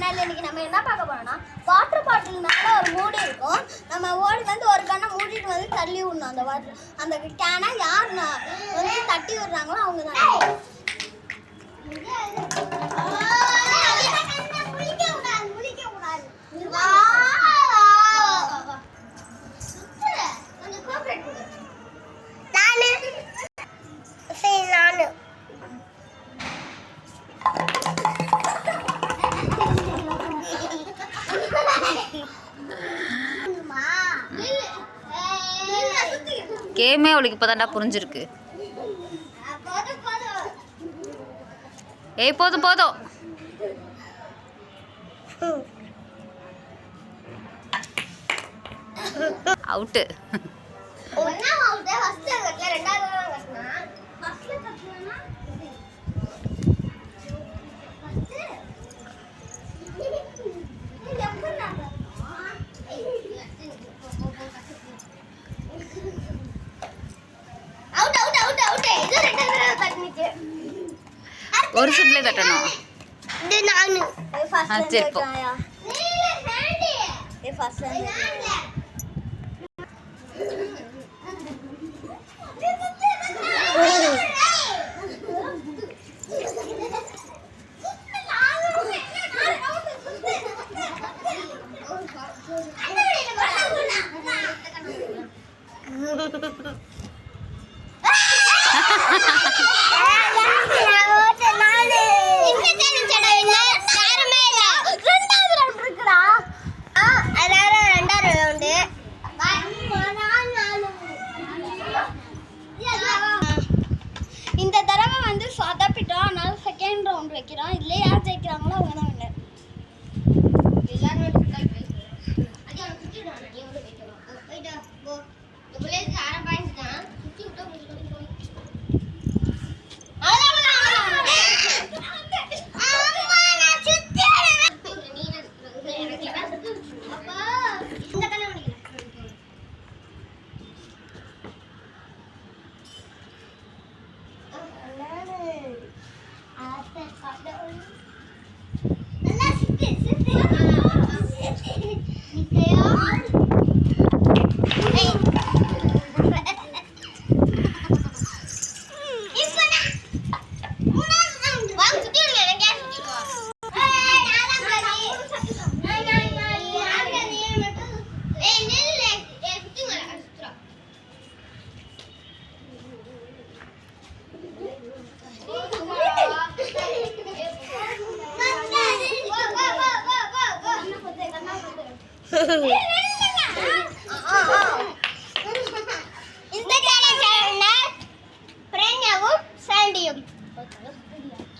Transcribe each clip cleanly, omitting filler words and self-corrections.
சேனல்ல இன்னைக்கு நம்ம என்ன பார்க்க போறோம்னா வாட்டர் பாட்டில்னால ஒரு மூடி இருக்கும். நம்ம ஓடி வந்து ஒரு கண்ணை மூடிட்டு வந்து தள்ளி விடணும். அந்த வாட்டர் அந்த கேனை யார் வந்து தட்டி விடுறாங்களோ அவங்க தான். கேமே அவளுக்கு இப்போதான்டா புரிஞ்சிருக்கு. ஏய் போதும் போதும். அவுட்டு. ஒரு சுட்ல தட்டணும். இது நானு சரி போ. இந்த தடவை வந்து சொதப்பிட்டோம். அதனால செகண்ட் ரவுண்ட் வைக்கிறோம். இதுல யார் ஜெயிக்கிறாங்களோ அவங்க தான் வின்னர்.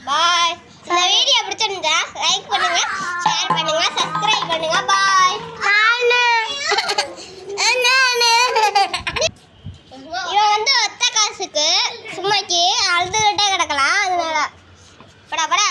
பாய். இந்த வீடியோ பிடிச்சிருந்தா லைக் பண்ணுங்க, ஷேர் பண்ணுங்க, சப்ஸ்கிரைப் பண்ணுங்க. பாய். இவன் வந்து ஒத்த காசுக்கு சும்மாக்கி அழுதுகிட்டே கிடக்கலாம். அதனால படா படா